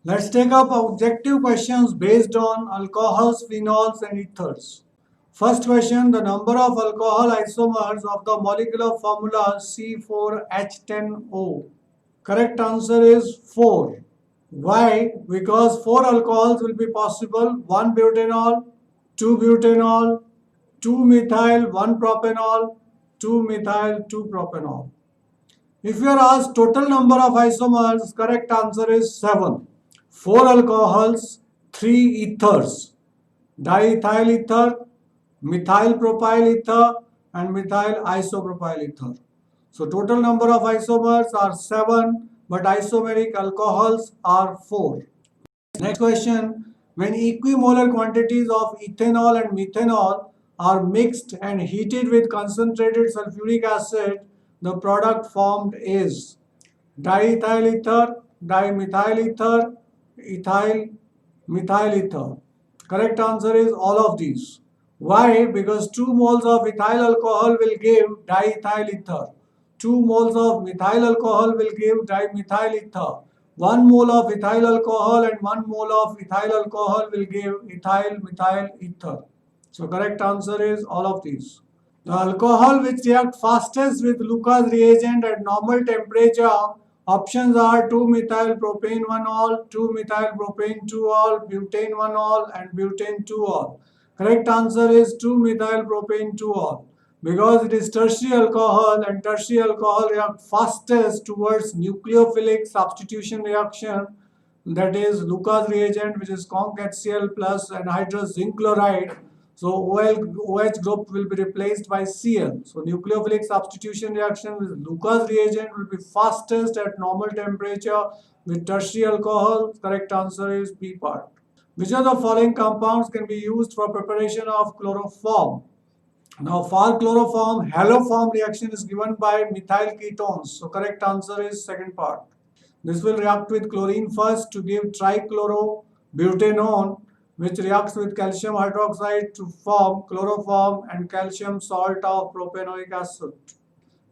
Let's take up objective questions based on alcohols, phenols, and ethers. First question, the number of alcohol isomers of the molecular formula C4H10O. Correct answer is 4. Why? Because 4 alcohols will be possible: 1 butanol, 2 butanol, 2 methyl, 1 propanol, 2 methyl, 2 propanol. If you are asked total number of isomers, correct answer is 7. 4 alcohols, 3 ethers: diethyl ether, methyl propyl ether, and methyl isopropyl ether. So total number of isomers are 7, but isomeric alcohols are 4. Next question, when equimolar quantities of ethanol and methanol are mixed and heated with concentrated sulfuric acid, the product formed is diethyl ether, dimethyl ether, ethyl methyl ether. Correct answer is all of these. Why? Because 2 moles of ethyl alcohol will give diethyl ether. 2 moles of methyl alcohol will give dimethyl ether. 1 mole of ethyl alcohol and 1 mole of ethyl alcohol will give ethyl methyl ether. So correct answer is all of these. The alcohol which react fastest with Lucas reagent at normal temperature, options are 2-methyl propane 1-ol, 2-methyl propane 2-ol, butane 1-ol, and butane 2-ol. Correct answer is 2-methyl propane 2-ol. Because it is tertiary alcohol, and tertiary alcohol react fastest towards nucleophilic substitution reaction, that is Lucas reagent, which is conc HCl plus anhydrous zinc chloride. So OH group will be replaced by Cl. So nucleophilic substitution reaction with Lucas reagent will be fastest at normal temperature with tertiary alcohol. Correct answer is B part. Which of the following compounds can be used for preparation of chloroform? Now for chloroform, haloform reaction is given by methyl ketones. So correct answer is second part. This will react with chlorine first to give trichlorobutanone, which reacts with calcium hydroxide to form chloroform and calcium salt of propanoic acid.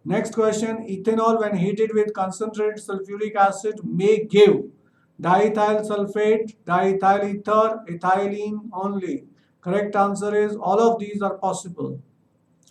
Next question, ethanol when heated with concentrated sulfuric acid may give diethyl sulfate, diethyl ether, ethylene only. Correct answer is all of these are possible.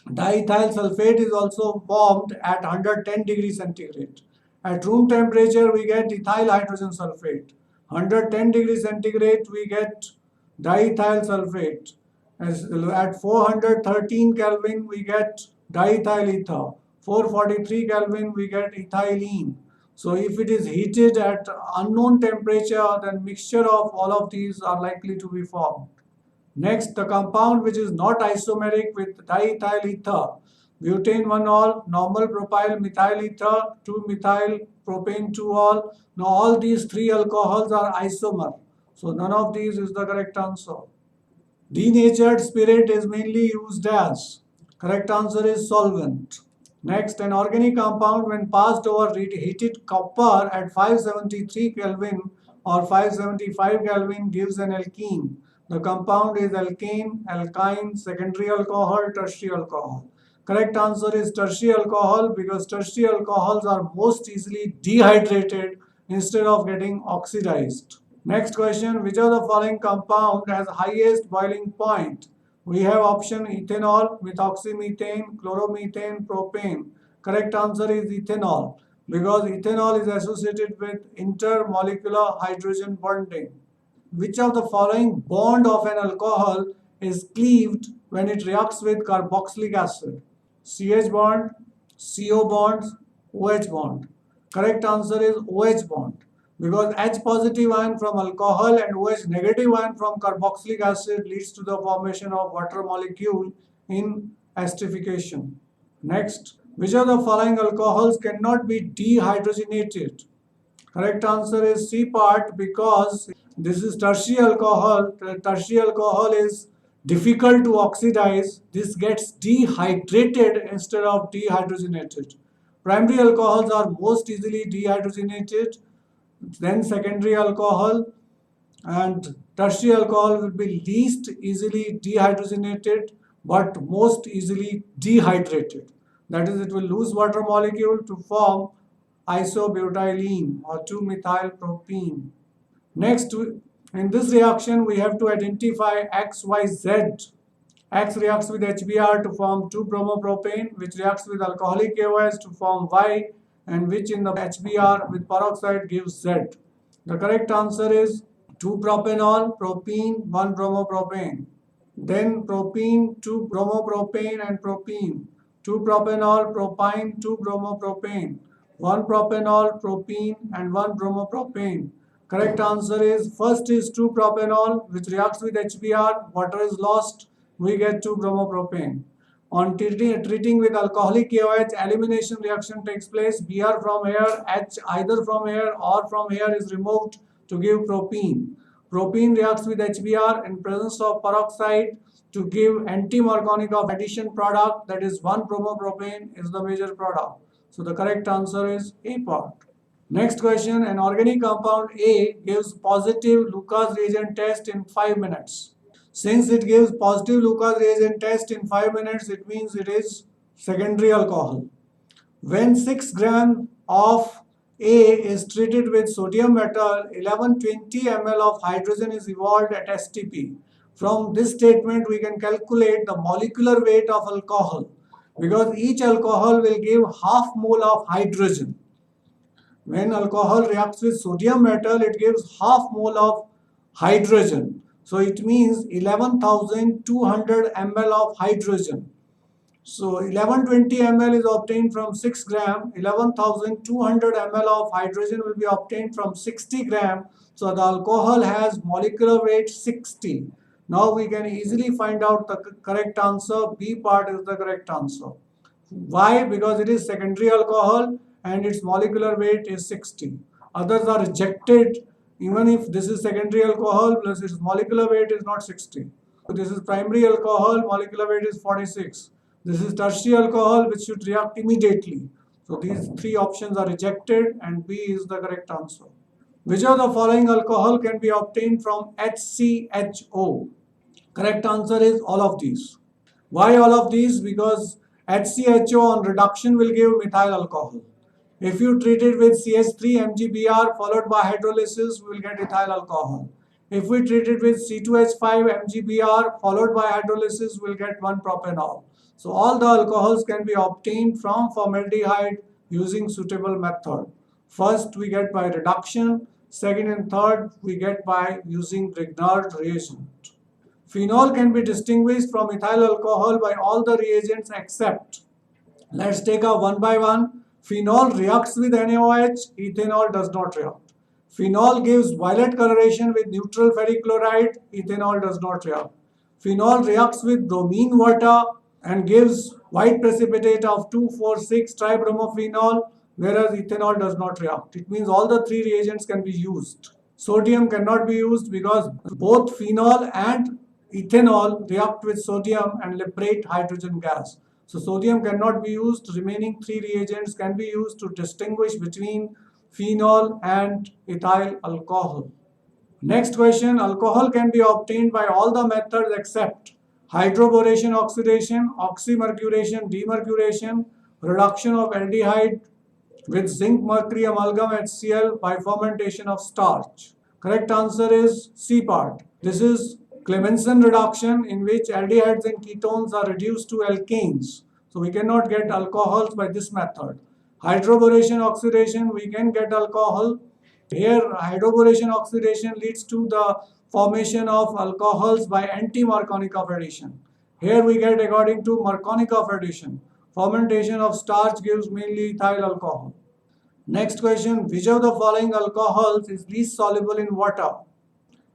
Diethyl sulfate is also formed at 110 degrees centigrade. At room temperature, we get ethyl hydrogen sulfate. 110 degrees centigrade, we get diethyl sulfate. At 413 Kelvin, we get diethyl ether. 443 Kelvin, we get ethylene. So if it is heated at unknown temperature, then mixture of all of these are likely to be formed. Next, the compound which is not isomeric with diethyl ether, butane 1-ol, normal propyl methyl ether, 2-methyl propane 2-ol. Now all these 3 alcohols are isomer. So none of these is the correct answer. Denatured spirit is mainly used as. Correct answer is solvent. Next, an organic compound when passed over heated copper at 573 Kelvin or 575 Kelvin gives an alkene. The compound is alkane, alkyne, secondary alcohol, tertiary alcohol. Correct answer is tertiary alcohol because tertiary alcohols are most easily dehydrated instead of getting oxidized. Next question, which of the following compound has highest boiling point? We have option ethanol, methoxymethane, chloromethane, propane. Correct answer is ethanol because ethanol is associated with intermolecular hydrogen bonding. Which of the following bond of an alcohol is cleaved when it reacts with carboxylic acid? CH bond, CO bonds, OH bond. Correct answer is OH bond because H positive ion from alcohol and OH negative ion from carboxylic acid leads to the formation of water molecule in esterification. Next, which of the following alcohols cannot be dehydrogenated? Correct answer is C part because this is tertiary alcohol. Tertiary alcohol is difficult to oxidize. This gets dehydrated instead of dehydrogenated. Primary alcohols are most easily dehydrogenated, then secondary alcohol, and tertiary alcohol will be least easily dehydrogenated but most easily dehydrated. That is, it will lose water molecule to form isobutylene or 2-methyl propene. Next, in this reaction, we have to identify X, Y, Z. X reacts with HBr to form 2-bromopropane, which reacts with alcoholic KOH to form Y, and which in the HBr with peroxide gives Z. The correct answer is 2-propanol, propene, 1-bromopropane. Then propene, 2-bromopropane and propene. 2-propanol, propyne, 2-bromopropane. 1-propanol, propene and 1-bromopropane. Correct answer is first is 2-propanol, which reacts with HBr, water is lost, we get 2-bromopropane. On treating with alcoholic KOH, elimination reaction takes place. Br from here, H either from here or from here is removed to give propene. Propene reacts with HBr in presence of peroxide to give anti-Markovnikov addition product, that is 1-bromopropane is the major product. So the correct answer is A part. Next question, an organic compound A gives positive Lucas reagent test in 5 minutes. Since it gives positive Lucas reagent test in 5 minutes, it means it is secondary alcohol. When 6 grams of A is treated with sodium metal, 1120 ml of hydrogen is evolved at STP. From this statement, we can calculate the molecular weight of alcohol because each alcohol will give half mole of hydrogen. When alcohol reacts with sodium metal, it gives half mole of hydrogen. So it means 11,200 ml of hydrogen. So 1120 ml is obtained from 6 gram. 11,200 ml of hydrogen will be obtained from 60 gram. So the alcohol has molecular weight 60. Now we can easily find out the correct answer. B part is the correct answer. Why? Because it is secondary alcohol and its molecular weight is 60. Others are rejected even if this is secondary alcohol plus its molecular weight is not 60. This is primary alcohol, molecular weight is 46. This is tertiary alcohol which should react immediately. So these three options are rejected and B is the correct answer. Which of the following alcohol can be obtained from HCHO? Correct answer is all of these. Why all of these? Because HCHO on reduction will give methyl alcohol. If you treat it with CH3 MgBr followed by hydrolysis, we will get ethyl alcohol. If we treat it with C2H5 MgBr followed by hydrolysis, we will get 1-propanol. So all the alcohols can be obtained from formaldehyde using suitable method. First we get by reduction, second and third we get by using Grignard reagent. Phenol can be distinguished from ethyl alcohol by all the reagents except, let's take a one by one. Phenol reacts with NaOH, ethanol does not react. Phenol gives violet coloration with neutral ferric chloride, ethanol does not react. Phenol reacts with bromine water and gives white precipitate of 2,4,6 tribromophenol, whereas ethanol does not react. It means all the three reagents can be used. Sodium cannot be used because both phenol and ethanol react with sodium and liberate hydrogen gas. So sodium cannot be used. Remaining three reagents can be used to distinguish between phenol and ethyl alcohol. Next question, alcohol can be obtained by all the methods except hydroboration oxidation, oxymercuration demercuration, reduction of aldehyde with zinc mercury amalgam HCl by fermentation of starch. Correct answer is C part. This is Clemmensen reduction in which aldehydes and ketones are reduced to alkanes. So we cannot get alcohols by this method. Hydroboration oxidation, we can get alcohol. Here hydroboration oxidation leads to the formation of alcohols by anti-Markovnikov addition. Here we get according to Markovnikov addition. Fermentation of starch gives mainly ethyl alcohol. Next question, which of the following alcohols is least soluble in water?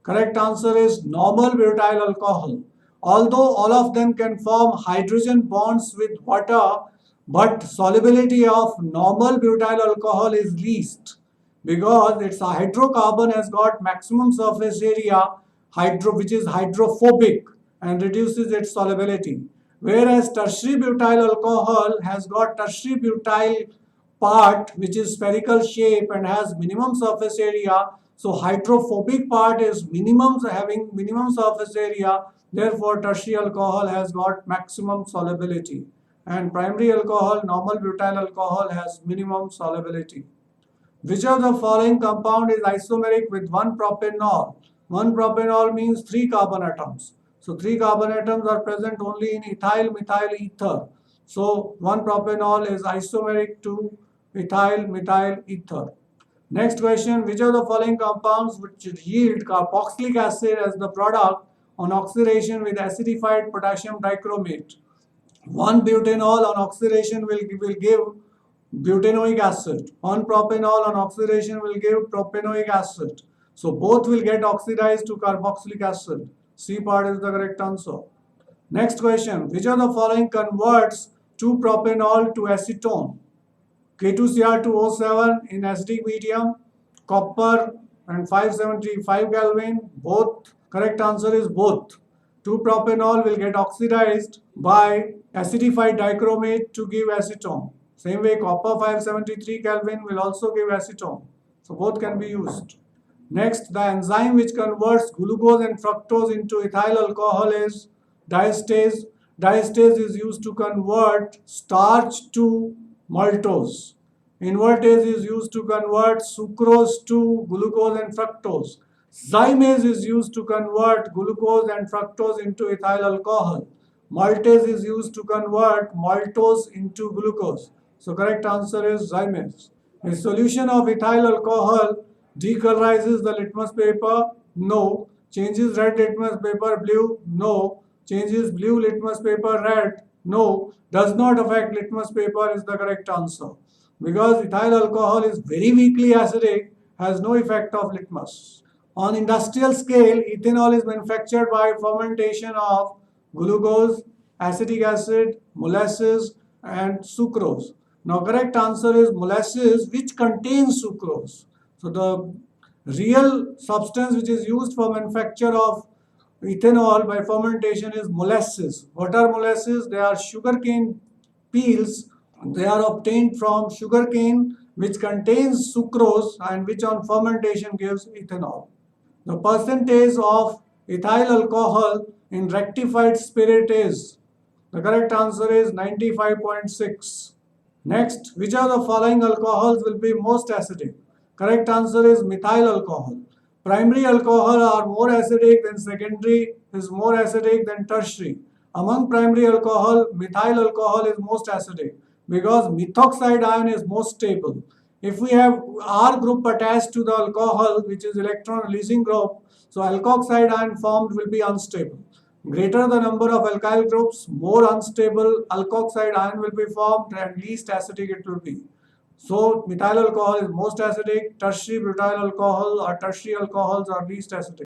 Correct answer is normal butyl alcohol. Although all of them can form hydrogen bonds with water, but solubility of normal butyl alcohol is least because its hydrocarbon has got maximum surface area which is hydrophobic and reduces its solubility. Whereas tertiary butyl alcohol has got tertiary butyl part which is spherical shape and has minimum surface area. So hydrophobic part is having minimum surface area. Therefore tertiary alcohol has got maximum solubility. And primary alcohol, normal butyl alcohol has minimum solubility. Which of the following compound is isomeric with one propanol? One propanol means 3 carbon atoms. So 3 carbon atoms are present only in ethyl methyl ether. So one propanol is isomeric to ethyl methyl ether. Next question, which of the following compounds which yield carboxylic acid as the product on oxidation with acidified potassium dichromate? One butanol on oxidation will give butanoic acid. One propanol on oxidation will give propanoic acid. So both will get oxidized to carboxylic acid. C part is the correct answer. Next question, which of the following converts 2-propanol to acetone? K2Cr2O7 in acidic medium, copper and 575 Kelvin, both. Correct answer is both. 2-propanol will get oxidized by acidified dichromate to give acetone. Same way copper 573 Kelvin will also give acetone. So both can be used. Next, the enzyme which converts glucose and fructose into ethyl alcohol is diastase. Diastase is used to convert starch to maltose. Invertase is used to convert sucrose to glucose and fructose. Zymase is used to convert glucose and fructose into ethyl alcohol. Maltase is used to convert maltose into glucose. So correct answer is zymase. A solution of ethyl alcohol decolorizes the litmus paper? No. Changes red litmus paper blue? No. Changes blue litmus paper red? No. Does not affect litmus paper is the correct answer. Because ethyl alcohol is very weakly acidic, has no effect of litmus. On industrial scale, ethanol is manufactured by fermentation of glucose, acetic acid, molasses, and sucrose. Now, correct answer is molasses, which contains sucrose. So, the real substance which is used for manufacture of ethanol by fermentation is molasses. What are molasses? They are sugarcane peels. They are obtained from sugarcane, which contains sucrose and which on fermentation gives ethanol. The percentage of ethyl alcohol in rectified spirit is, the correct answer is 95.6. Next, which of the following alcohols will be most acidic? Correct answer is methyl alcohol. Primary alcohol are more acidic than secondary is more acidic than tertiary. Among primary alcohol, methyl alcohol is most acidic because methoxide ion is most stable. If we have R group attached to the alcohol, which is electron releasing group, so alkoxide ion formed will be unstable. Greater the number of alkyl groups, more unstable alkoxide ion will be formed and least acidic it will be. So methyl alcohol is most acidic, tertiary butyl alcohol or tertiary alcohols are least acidic.